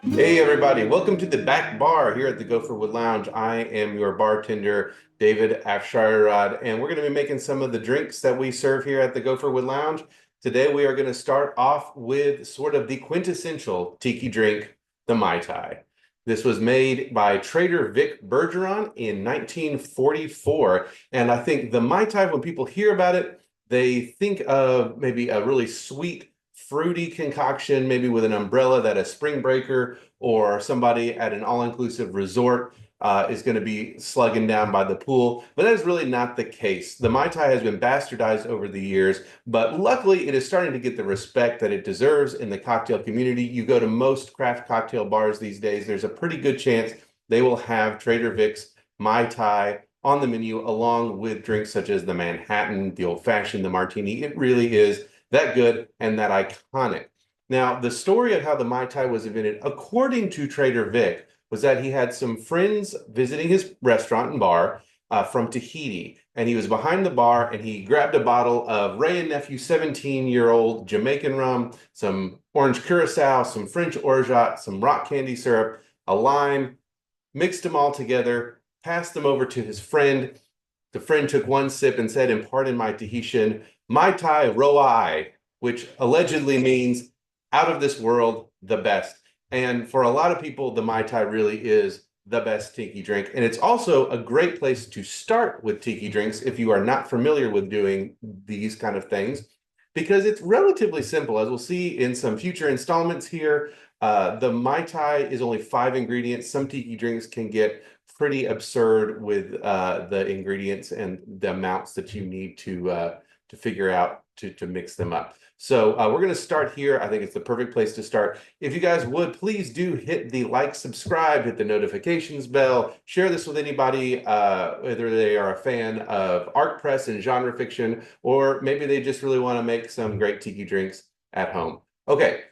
Hey everybody, welcome to the back bar here at the Gopherwood Lounge. I am your bartender, David Afsharirad, and we're going to be making some of the drinks that we serve here at the Gopherwood Lounge. Today we are going to start off with sort of the quintessential tiki drink, the Mai Tai. This was made by Trader Vic Bergeron in 1944, and I think the Mai Tai, when people hear about it, they think of maybe a really sweet, fruity concoction, maybe with an umbrella that a spring breaker or somebody at an all-inclusive resort is going to be slugging down by the pool. But that is really not the case. The Mai Tai has been bastardized over the years, but luckily it is starting to get the respect that it deserves in the cocktail community. You go to most craft cocktail bars these days, there's a pretty good chance they will have Trader Vic's Mai Tai on the menu along with drinks such as the Manhattan, the Old Fashioned, the Martini. It really is that good and that iconic. Now, the story of how the Mai Tai was invented, according to Trader Vic, was that he had some friends visiting his restaurant and bar from Tahiti. And he was behind the bar and he grabbed a bottle of Ray and Nephew 17-year-old Jamaican rum, some orange curacao, some French orgeat, some rock candy syrup, a lime, mixed them all together, passed them over to his friend. The friend took one sip and said, in pardon my Tahitian, Mai Tai Roa Ai, which allegedly means out of this world, the best. And for a lot of people, the Mai Tai really is the best tiki drink. And it's also a great place to start with tiki drinks if you are not familiar with doing these kind of things, because it's relatively simple. As we'll see in some future installments here, the Mai Tai is only 5 ingredients. Some tiki drinks can get pretty absurd with the ingredients and the amounts that you need to figure out to mix them up. So we're going to start here. I think it's the perfect place to start. If you guys would, please do hit the like, subscribe, hit the notifications bell, share this with anybody, whether they are a fan of art press and genre fiction, or maybe they just really want to make some great tiki drinks at home. Okay,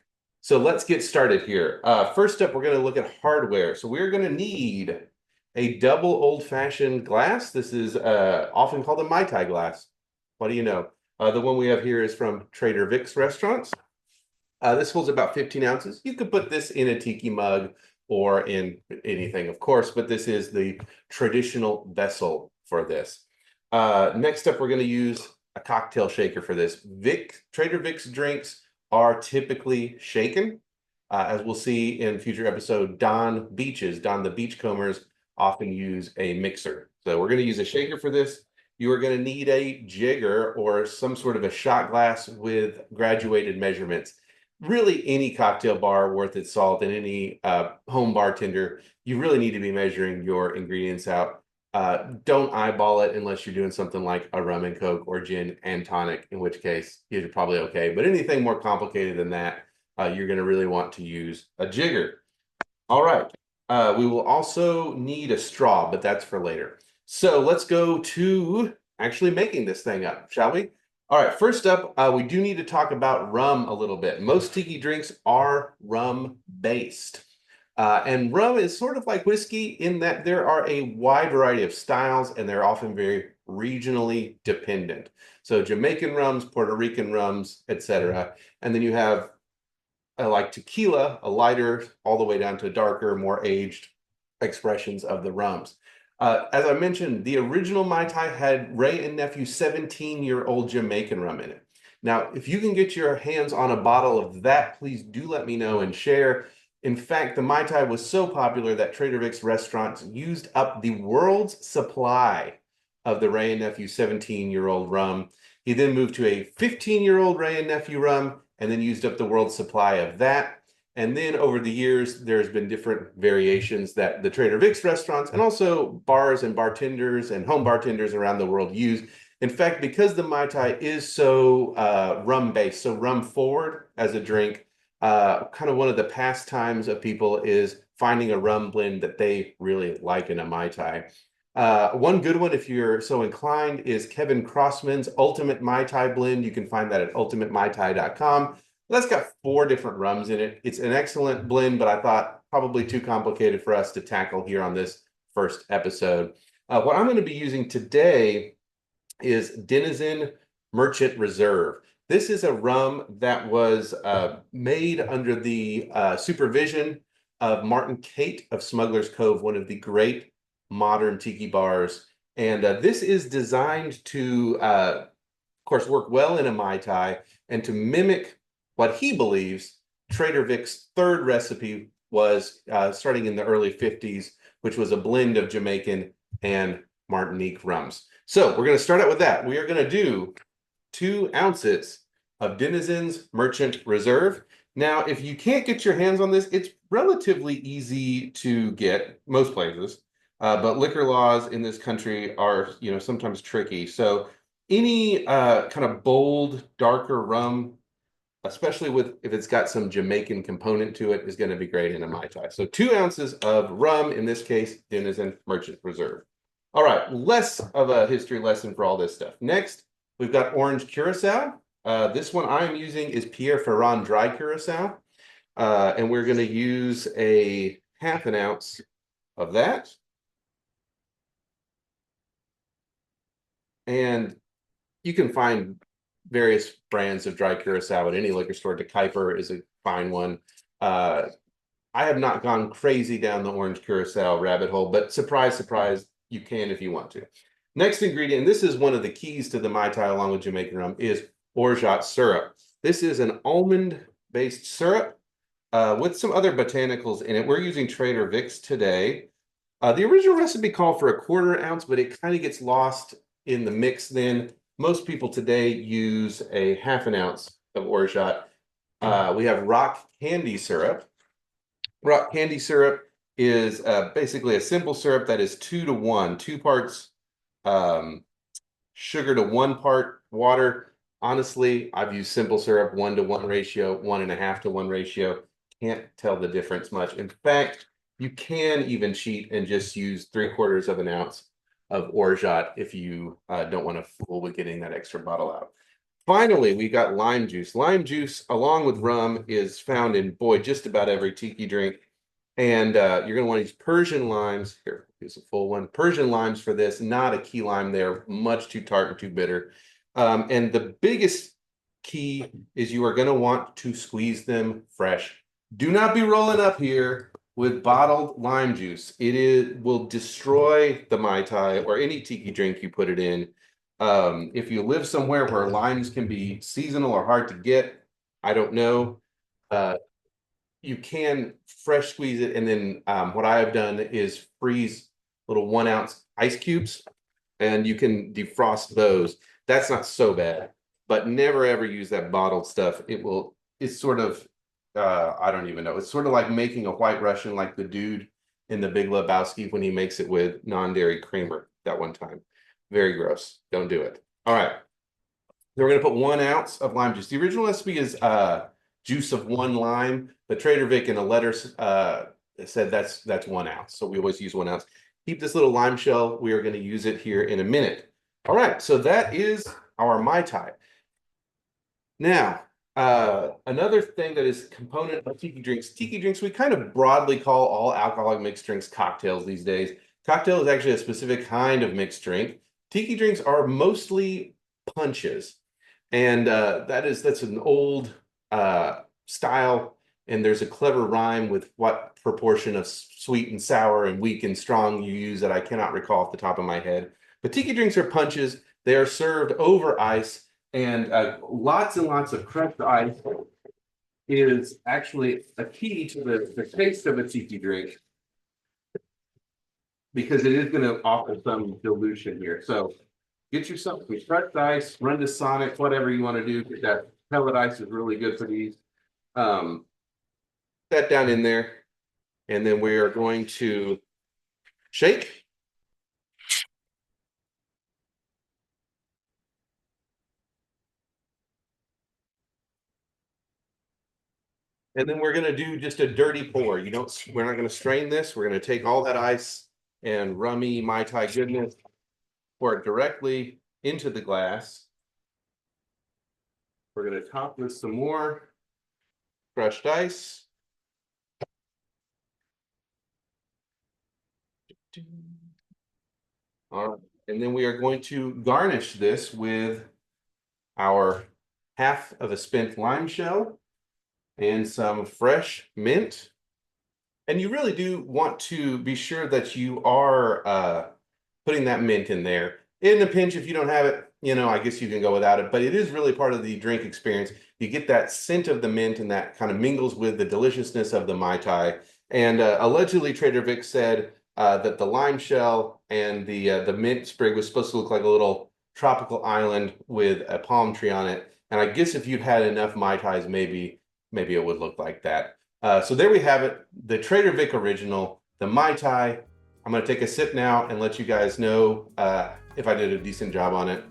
so let's get started here. First up, we're going to look at hardware. So we're going to need a double old-fashioned glass. This is often called a Mai Tai glass. What do you know? The one we have here is from Trader Vic's restaurants. This holds about 15 ounces. You could put this in a tiki mug or in anything, of course, but this is the traditional vessel for this. Next up, we're going to use a cocktail shaker for this. Trader Vic's drinks are typically shaken. As we'll see in future episode, Don the Beachcombers often use a mixer. So we're going to use a shaker for this. You are going to need a jigger or some sort of a shot glass with graduated measurements. Really, any cocktail bar worth its salt and any home bartender, you really need to be measuring your ingredients out. Don't eyeball it unless you're doing something like a rum and coke or gin and tonic, in which case you're probably okay. But anything more complicated than that, you're going to really want to use a jigger. All right. We will also need a straw, but that's for later. So let's go to actually making this thing up, shall we? All right, first up, we do need to talk about rum a little bit. Most tiki drinks are rum based. And rum is sort of like whiskey in that there are a wide variety of styles and they're often very regionally dependent. So Jamaican rums, Puerto Rican rums, etc. And then you have like tequila, a lighter, all the way down to darker, more aged expressions of the rums. As I mentioned, the original Mai Tai had Ray and Nephew 17-year-old Jamaican rum in it. Now, if you can get your hands on a bottle of that, please do let me know and share. In fact, the Mai Tai was so popular that Trader Vic's restaurants used up the world's supply of the Ray and Nephew 17-year-old rum. He then moved to a 15-year-old Ray and Nephew rum and then used up the world's supply of that. And then over the years, there's been different variations that the Trader Vic's restaurants and also bars and bartenders and home bartenders around the world use. In fact, because the Mai Tai is so rum-based, so rum-forward as a drink, kind of one of the pastimes of people is finding a rum blend that they really like in a Mai Tai. One good one, if you're so inclined, is Kevin Crossman's Ultimate Mai Tai Blend. You can find that at ultimatemaitai.com. That's got 4 different rums in it. It's an excellent blend, but I thought probably too complicated for us to tackle here on this first episode. What I'm going to be using today is Denizen Merchant Reserve. This is a rum that was made under the supervision of Martin Cate of Smuggler's Cove, one of the great modern tiki bars. And this is designed to, of course, work well in a Mai Tai and to mimic what he believes Trader Vic's third recipe was, starting in the early 50s, which was a blend of Jamaican and Martinique rums. So we're going to start out with that. We are going to do 2 ounces of Denizens Merchant Reserve. Now, if you can't get your hands on this, it's relatively easy to get most places, but liquor laws in this country are, sometimes tricky. So any kind of bold, darker rum, especially if it's got some Jamaican component to it, is going to be great in a Mai Tai. So 2 ounces of rum, in this case, Denizen Merchant Reserve. All right, less of a history lesson for all this stuff. Next, we've got orange Curacao. This one I'm using is Pierre Ferrand dry Curacao. And we're going to use a half an ounce of that. And you can find various brands of dry Curacao at any liquor store. De Kuyper is a fine one. I have not gone crazy down the orange Curacao rabbit hole, but surprise, surprise, you can if you want to. Next ingredient, and this is one of the keys to the Mai Tai along with Jamaican rum, is orgeat syrup. This is an almond-based syrup with some other botanicals in it. We're using Trader Vic's today. The original recipe called for a 1/4 ounce, but it kind of gets lost in the mix then. Most people today use a half an ounce of orgeat. We have rock candy syrup. Rock candy syrup is basically a simple syrup that is 2 to 1, 2 parts sugar to 1 part water. Honestly, I've used simple syrup 1 to 1 ratio, 1.5 to 1 ratio. Can't tell the difference much. In fact, you can even cheat and just use 3/4 of an ounce of orgeat if you don't want to fool with getting that extra bottle out. Finally, we got lime juice. Lime juice, along with rum, is found in, boy, just about every tiki drink. And you're going to want to use Persian limes. Here, here's a full one. Persian limes for this, not a key lime. They're much too tart and too bitter. And the biggest key is you are going to want to squeeze them fresh. Do not be rolling up here with bottled lime juice. Will destroy the Mai Tai or any tiki drink you put it in. If you live somewhere where limes can be seasonal or hard to get, I don't know. You can fresh squeeze it, and then what I have done is freeze little 1 ounce ice cubes, and you can defrost those. That's not so bad, but never ever use that bottled stuff. It's sort of, I don't even know. It's sort of like making a White Russian, like the dude in The Big Lebowski when he makes it with non-dairy creamer that one time. Very gross. Don't do it. All right. Then we're going to put 1 ounce of lime juice. The original recipe is juice of 1 lime. But Trader Vic in a letter said that's 1 ounce. So we always use 1 ounce. Keep this little lime shell. We are going to use it here in a minute. All right. So that is our Mai Tai. Now, another thing that is component of tiki drinks, we kind of broadly call all alcoholic mixed drinks cocktails these days. Cocktail is actually a specific kind of mixed drink. Tiki drinks are mostly punches. And that's an old style. And there's a clever rhyme with what proportion of sweet and sour and weak and strong you use that I cannot recall off the top of my head. But tiki drinks are punches. They are served over ice, and lots and lots of crushed ice is actually a key to the taste of a tiki drink, because it is going to offer some dilution here. So get yourself some crushed ice, run to Sonic, whatever you want to do. That pellet ice is really good for these. That down in there, and then we are going to shake. And then we're going to do just a dirty pour. We're not going to strain this. We're going to take all that ice and rummy Mai Tai goodness, pour it directly into the glass. We're going to top with some more crushed ice. All right. And then we are going to garnish this with our half of a spent lime shell and some fresh mint And you really do want to be sure that you are putting that mint in there. In a pinch, if you don't have it, I guess you can go without it, but it is really part of the drink experience. You get that scent of the mint and that kind of mingles with the deliciousness of the Mai Tai. And allegedly, Trader Vic said that the lime shell and the mint sprig was supposed to look like a little tropical island with a palm tree on it. And I guess if you'd had enough Mai Tais, maybe it would look like that. So there we have it, the Trader Vic original, the Mai Tai. I'm going to take a sip now and let you guys know if I did a decent job on it.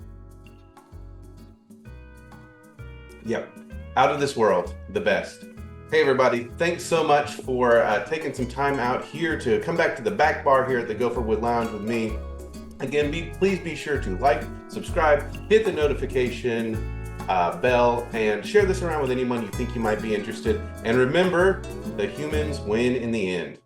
Yep, out of this world, the best. Hey everybody, thanks so much for taking some time out here to come back to the back bar here at the Gopherwood Lounge with me. Again, please be sure to like, subscribe, hit the notification bell, and share this around with anyone you think you might be interested. And remember, the humans win in the end.